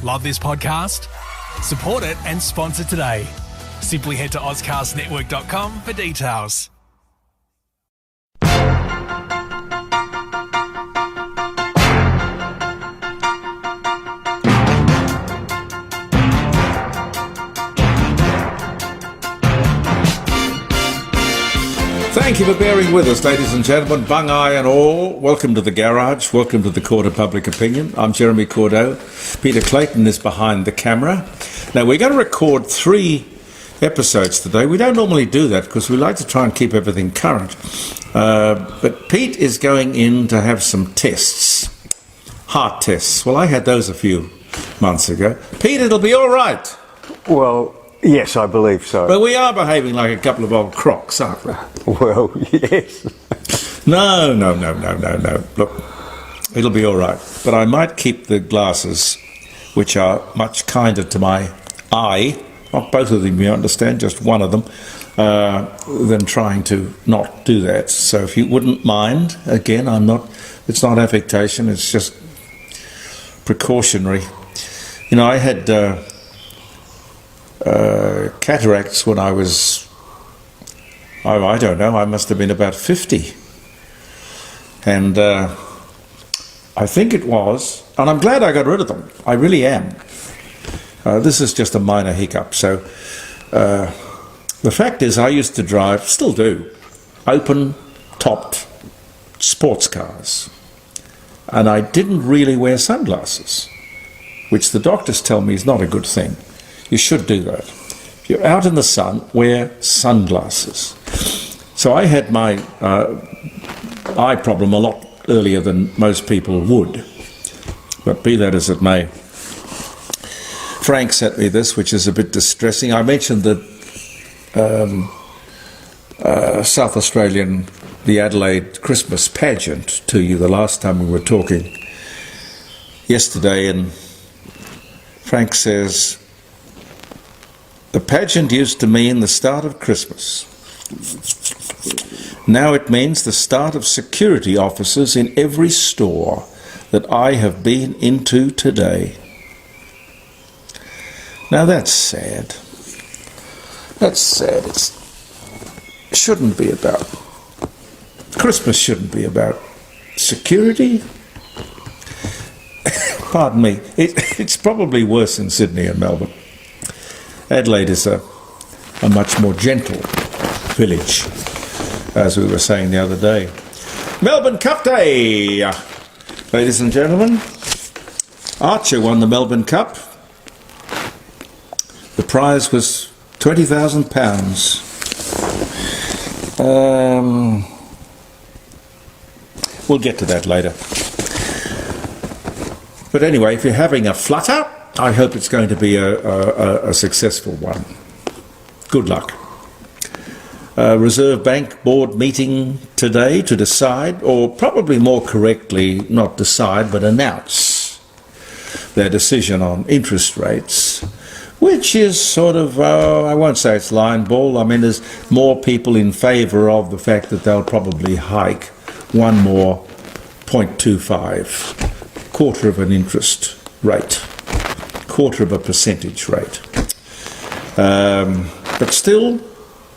Love this podcast? Support it and sponsor today. Simply head to ozcastnetwork.com for details. Thank you for bearing with us, ladies and gentlemen, bung-eye and all. Welcome to the garage. Welcome to the Court of Public Opinion. I'm Jeremy Cordeaux. Peter Clayton is behind the camera. Now, we're going to record 3 episodes today. We don't normally do that because we like to try and keep everything current. But Pete is going in to have some tests, heart tests. Well, I had those a few months ago. Pete, it'll be all right. Well, yes, I believe so. But we are behaving like a couple of old crocs, aren't we? Well, yes. No. Look, it'll be all right. But I might keep the glasses, which are much kinder to my eye, not both of them, you understand, just one of them, than trying to not do that. So if you wouldn't mind, again, it's not affectation, it's just precautionary. You know, I had cataracts when I was, I don't know, I must have been about 50. And I think it was, and I'm glad I got rid of them. I really am. This is just a minor hiccup. So the fact is I used to drive, still do, open-topped sports cars. And I didn't really wear sunglasses, which the doctors tell me is not a good thing. You should do that. If you're out in the sun, wear sunglasses. So I had my eye problem a lot earlier than most people would. But be that as it may, Frank sent me this, which is a bit distressing. I mentioned that South Australian, the Adelaide Christmas pageant to you the last time we were talking yesterday, and Frank says, the pageant used to mean the start of Christmas. Now it means the start of security officers in every store that I have been into today. Now that's sad. That's sad. It shouldn't be about... Christmas shouldn't be about security. Pardon me. It's probably worse in Sydney and Melbourne. Adelaide is a much more gentle village, as we were saying the other day. Melbourne Cup Day! Ladies and gentlemen, Archer won the Melbourne Cup. The prize was £20,000. We'll get to that later. But anyway, if you're having a flutter, I hope it's going to be a successful one. Good luck. Reserve Bank board meeting today to decide, or probably more correctly, not decide, but announce their decision on interest rates, which is sort of, I won't say it's line ball. I mean, there's more people in favour of the fact that they'll probably hike one more 0.25, quarter of an interest rate, quarter of a percentage rate. But still,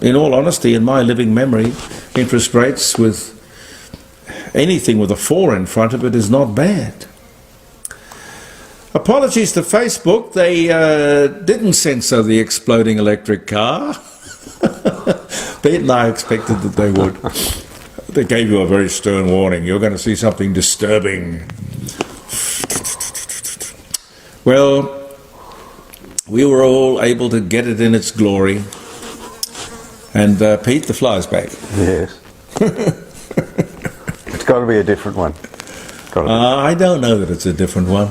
in all honesty, in my living memory, interest rates with anything with a 4 in front of it is not bad. Apologies to Facebook, they didn't censor the exploding electric car. Pete and I expected that they would. They gave you a very stern warning. You're going to see something disturbing. Well, we were all able to get it in its glory. And Pete, the fly's back. Yes. It's got to be a different one. I don't know that it's a different one.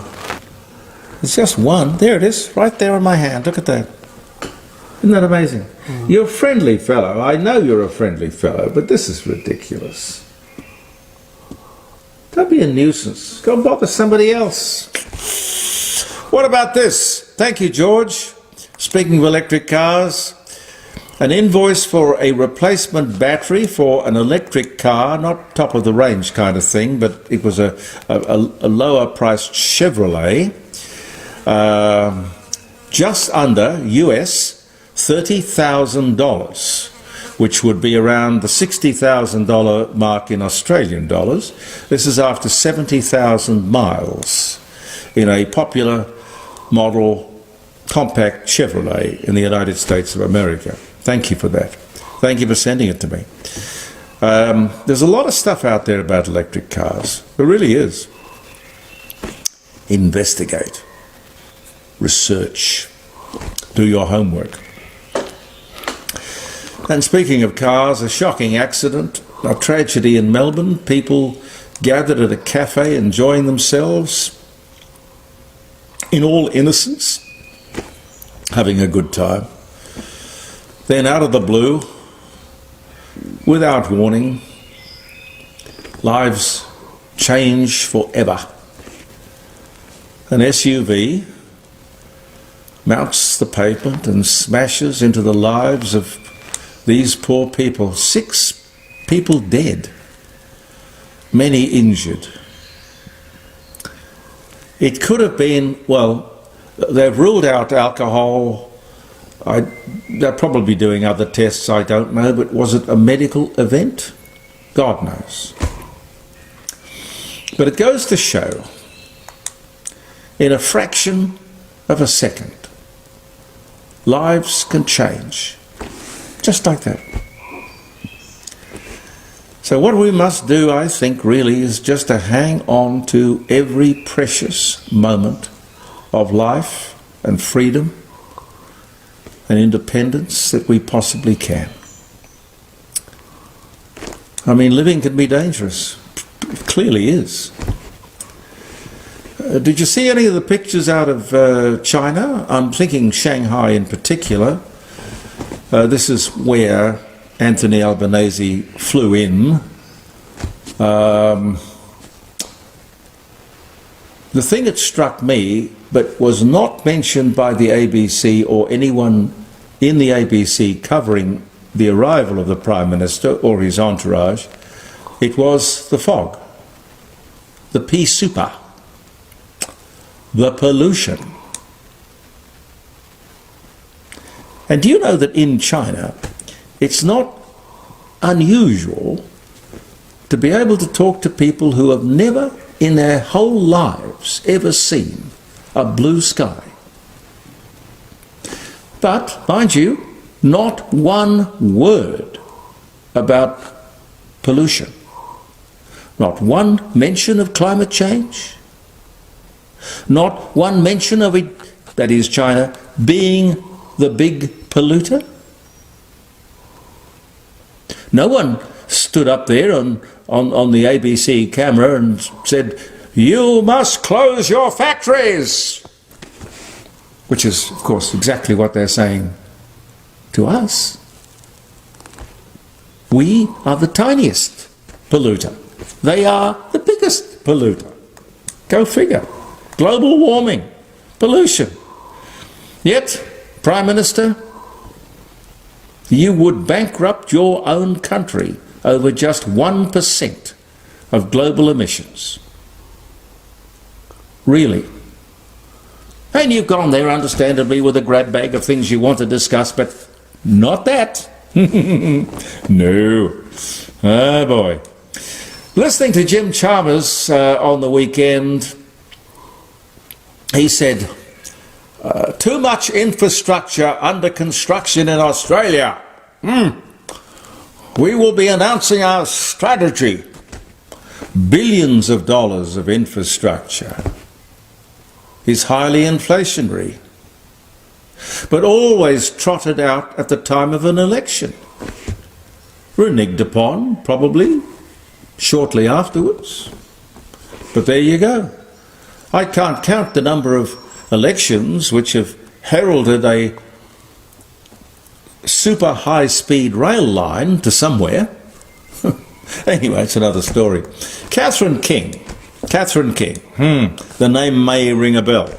It's just one. There it is, right there in my hand. Look at that. Isn't that amazing? You're a friendly fellow. I know you're a friendly fellow, but this is ridiculous. Don't be a nuisance. Go and bother somebody else. What about this? Thank you, George. Speaking of electric cars, an invoice for a replacement battery for an electric car, not top of the range kind of thing, but it was a lower priced Chevrolet, just under US $30,000, which would be around the $60,000 mark in Australian dollars. This is after 70,000 miles in a popular model compact Chevrolet in the United States of America. Thank you for that. Thank you for sending it to me. There's a lot of stuff out there about electric cars. There really is. Investigate. Research. Do your homework. And speaking of cars, a shocking accident, a tragedy in Melbourne. People gathered at a cafe enjoying themselves in all innocence, having a good time. Then out of the blue, without warning, lives change forever. An SUV mounts the pavement and smashes into the lives of these poor people. 6 people dead, many injured. It could have been, well, they've ruled out alcohol. They're probably doing other tests, I don't know, but was it a medical event? God knows. But it goes to show, in a fraction of a second, lives can change, just like that. So what we must do, I think, really is just to hang on to every precious moment of life and freedom and independence that we possibly can. I mean, living can be dangerous. It clearly is. Did you see any of the pictures out of China? I'm thinking Shanghai in particular. This is where Anthony Albanese flew in. The thing that struck me, but was not mentioned by the ABC or anyone in the ABC covering the arrival of the Prime Minister or his entourage, it was the fog, the pea super, the pollution. And do you know that in China, it's not unusual to be able to talk to people who have never in their whole lives ever seen a blue sky. But, mind you, not one word about pollution. Not one mention of climate change. Not one mention of it, that is China, being the big polluter. No one stood up there on the ABC camera and said, "You must close your factories," which is, of course, exactly what they're saying to us. We are the tiniest polluter. They are the biggest polluter. Go figure. Global warming, pollution. Yet, Prime Minister, you would bankrupt your own country over just 1% of global emissions. Really. And you've gone there, understandably, with a grab bag of things you want to discuss, but not that. No. Oh, boy. Listening to Jim Chalmers on the weekend, he said, too much infrastructure under construction in Australia. We will be announcing our strategy. Billions of dollars of infrastructure is highly inflationary, but always trotted out at the time of an election. Reneged upon, probably, shortly afterwards. But there you go. I can't count the number of elections which have heralded a super high-speed rail line to somewhere. Anyway, it's another story. Catherine King. The name may ring a bell.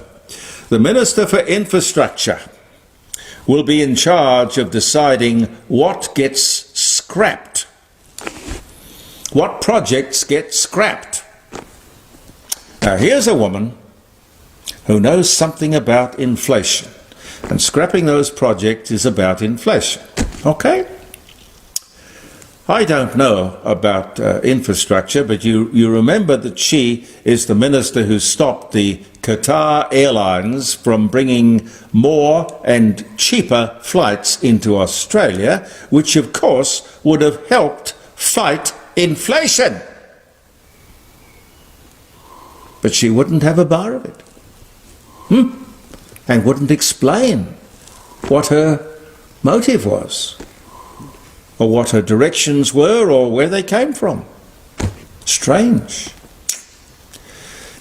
The Minister for Infrastructure will be in charge of deciding what gets scrapped. What projects get scrapped. Now, here's a woman who knows something about inflation. And scrapping those projects is about inflation. Okay? I don't know about infrastructure, but you remember that she is the minister who stopped the Qatar Airlines from bringing more and cheaper flights into Australia, which of course would have helped fight inflation. But she wouldn't have a bar of it. And wouldn't explain what her motive was, or what her directions were, or where they came from. Strange.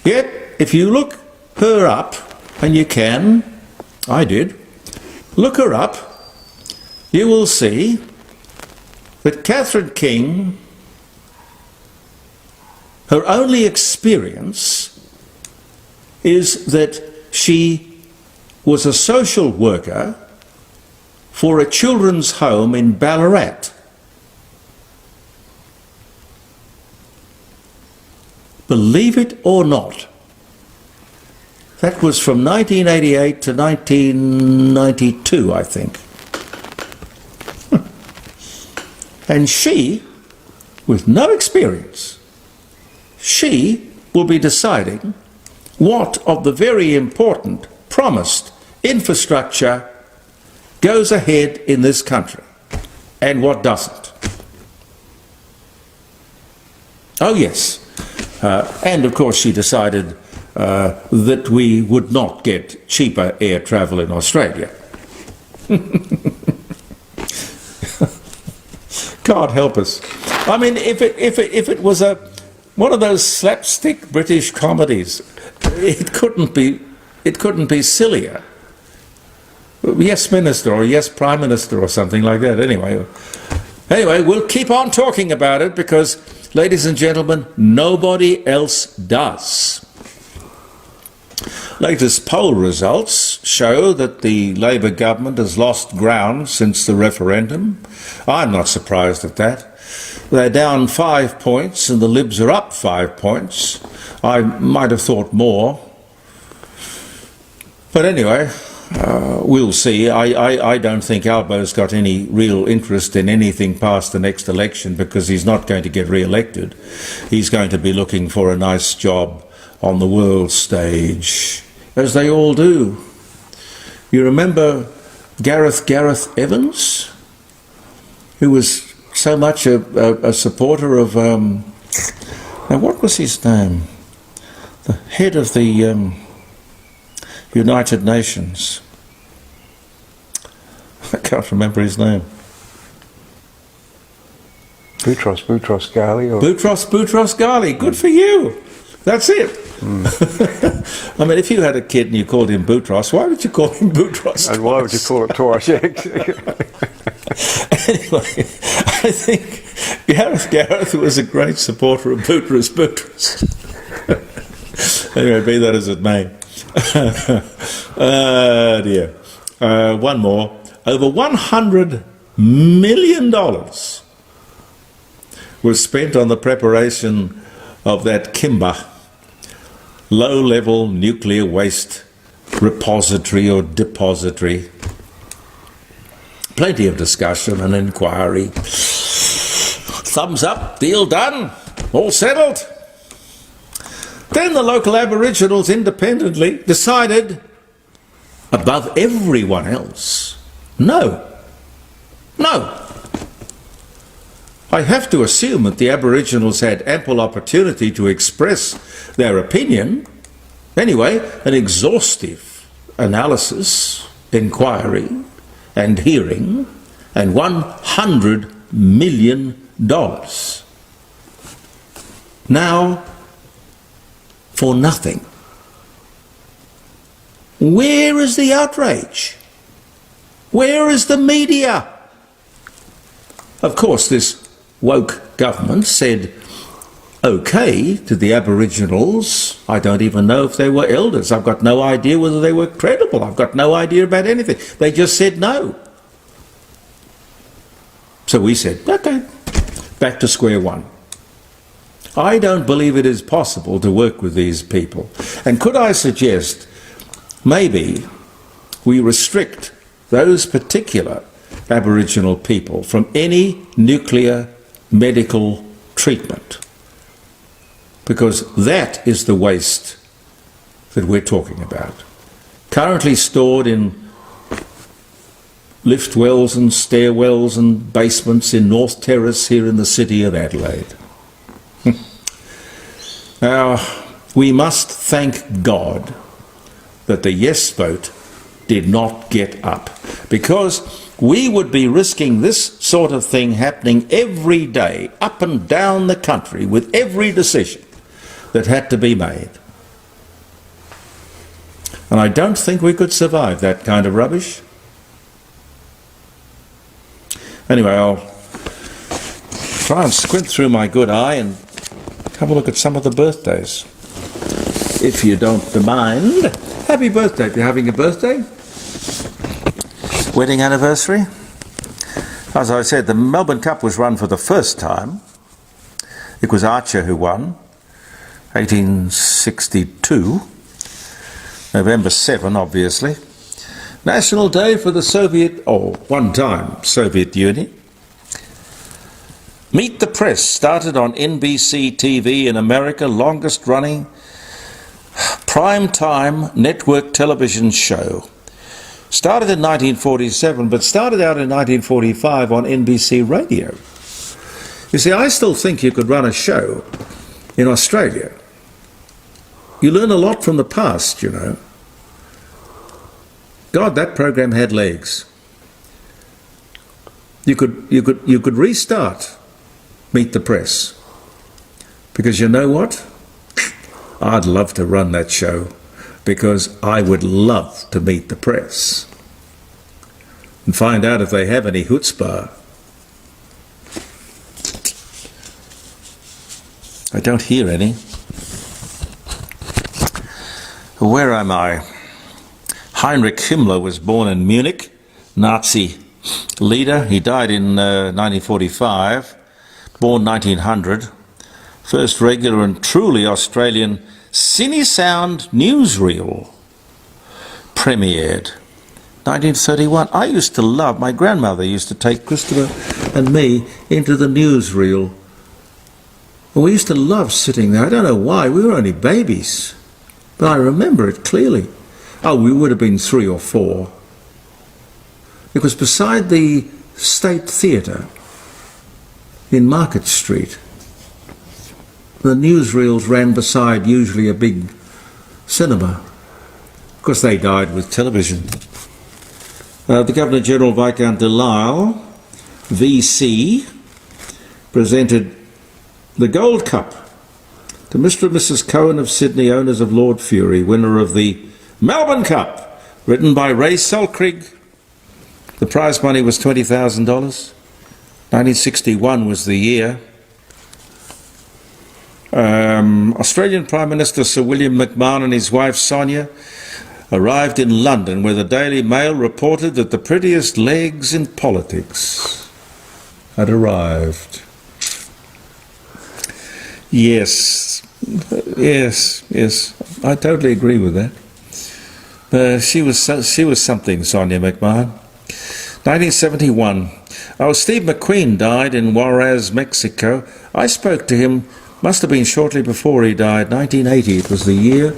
Yet, if you look her up, and you can, I did, look her up, you will see that Catherine King, her only experience is that she was a social worker for a children's home in Ballarat. Believe it or not, that was from 1988 to 1992, I think. And she, with no experience, she will be deciding what of the very important promised infrastructure goes ahead in this country and what doesn't. Oh yes, and of course she decided that we would not get cheaper air travel in Australia. God help us. I mean, if it was one of those slapstick British comedies, it couldn't be sillier. Yes, Minister, or yes, Prime Minister, or something like that. Anyway, we'll keep on talking about it because, ladies and gentlemen, nobody else does. Latest poll results show that the Labor government has lost ground since the referendum. I'm not surprised at that. They're down 5 points and the Libs are up 5 points. I might have thought more. But anyway, we'll see. I don't think Albo's got any real interest in anything past the next election because he's not going to get re-elected. He's going to be looking for a nice job on the world stage, as they all do. You remember Gareth Evans, who was so much a supporter of, now what was his name? The head of the United Nations. I can't remember his name. Boutros Ghali. Or... Boutros Ghali. Good for you. That's it. I mean, if you had a kid and you called him Boutros, why would you call him Boutros? And why would you call it Taurus? Anyway, I think Gareth was a great supporter of Boutros. Anyway, be that as it may. Dear. One more. Over $100 million was spent on the preparation of that Kimba, low-level nuclear waste repository or depository. Plenty of discussion and inquiry. Thumbs up, deal done, all settled. Then the local Aboriginals independently decided, above everyone else, no. I have to assume that the Aboriginals had ample opportunity to express their opinion. Anyway, an exhaustive analysis, inquiry, and hearing, and $100 million. Now, for nothing. Where is the outrage? Where is the media? Of course, this woke government said okay to the Aboriginals. I don't even know if they were elders. I've got no idea whether they were credible. I've got no idea about anything. They just said no. So we said, okay, back to square one. I don't believe it is possible to work with these people. And could I suggest maybe we restrict those particular Aboriginal people from any nuclear medical treatment, because that is the waste that we're talking about, currently stored in lift wells and stairwells and basements in North Terrace here in the city of Adelaide. Now, we must thank God that the yes vote did not get up, because we would be risking this sort of thing happening every day, up and down the country, with every decision that had to be made. And I don't think we could survive that kind of rubbish. Anyway, I'll try and squint through my good eye and have a look at some of the birthdays, if you don't mind. Happy birthday if you're having a birthday. Wedding anniversary. As I said, the Melbourne Cup was run for the first time. It was Archer who won, 1862, November 7, obviously. National Day for the Soviet, or one-time Soviet Union. Meet the Press started on NBC TV in America, longest running prime-time network television show. Started in 1947, but started out in 1945 on NBC Radio. You see, I still think you could run a show in Australia. You learn a lot from the past, you know. God, that program had legs. You could restart Meet the Press, because you know what? I'd love to run that show, because I would love to meet the press and find out if they have any chutzpah. I don't hear any. Where am I? Heinrich Himmler was born in Munich, Nazi leader. He died in 1945, born 1900. First regular and truly Australian Cine Sound newsreel premiered 1931. I used to love, my grandmother used to take Christopher and me into the newsreel. Well, we used to love sitting there. I don't know why, we were only babies, but I remember it clearly. Oh, we would have been 3 or 4. It was beside the State Theatre in Market Street. The newsreels ran beside usually a big cinema. Of course, they died with television. The Governor-General Viscount Delisle, VC, presented the Gold Cup to Mr. and Mrs. Cohen of Sydney, owners of Lord Fury, winner of the Melbourne Cup, written by Ray Selkrig. The prize money was $20,000. 1961 was the year. Australian Prime Minister Sir William McMahon and his wife Sonia arrived in London, where the Daily Mail reported that the prettiest legs in politics had arrived. Yes, I totally agree with that. She was something, Sonia McMahon. 1971. Oh, Steve McQueen died in Juarez, Mexico. I spoke to him, must have been shortly before he died, 1980, it was the year.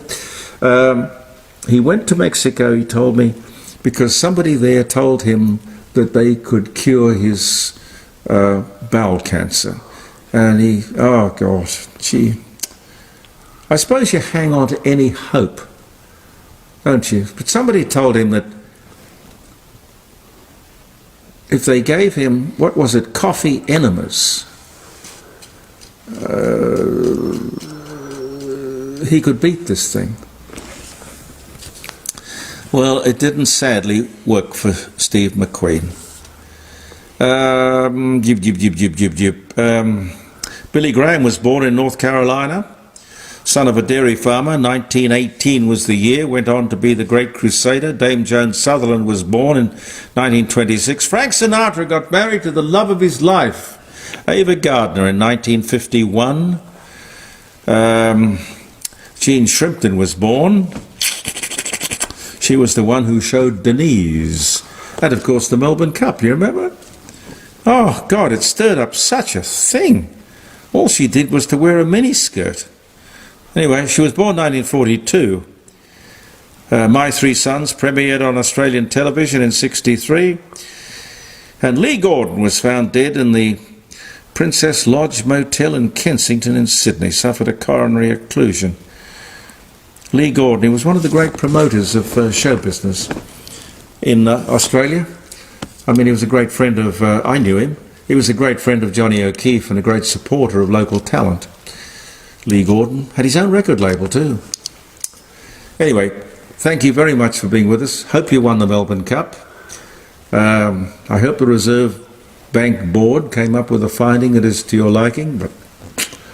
He went to Mexico, he told me, because somebody there told him that they could cure his bowel cancer. And he, oh God, gee. I suppose you hang on to any hope, don't you? But somebody told him that if they gave him, what was it, coffee enemas, he could beat this thing. Well, it didn't sadly work for Steve McQueen. Billy Graham was born in North Carolina, son of a dairy farmer. 1918 was the year, went on to be the great crusader. Dame Joan Sutherland was born in 1926. Frank Sinatra got married to the love of his life, Ava Gardner, in 1951. Jean Shrimpton was born. She was the one who showed Denise. And, of course, the Melbourne Cup, you remember? Oh, God, it stirred up such a thing. All she did was to wear a miniskirt. Anyway, she was born 1942. My Three Sons premiered on Australian television in 1963. And Lee Gordon was found dead in the Princess Lodge Motel in Kensington in Sydney, suffered a coronary occlusion. Lee Gordon, he was one of the great promoters of show business in Australia. I mean, he was a great friend of, I knew him, he was a great friend of Johnny O'Keefe and a great supporter of local talent. Lee Gordon had his own record label too. Anyway, thank you very much for being with us. Hope you won the Melbourne Cup. I hope the Reserve Bank Board came up with a finding that is to your liking, but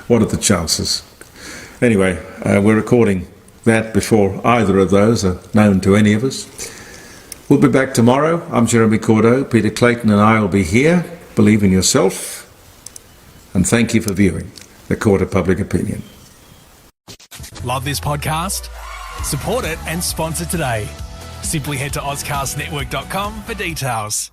what are the chances? Anyway, we're recording that before either of those are known to any of us. We'll be back tomorrow. I'm Jeremy Cordeaux. Peter Clayton and I will be here. Believe in yourself. And thank you for viewing the Court of Public Opinion. Love this podcast? Support it and sponsor today. Simply head to AuscastNetwork.com for details.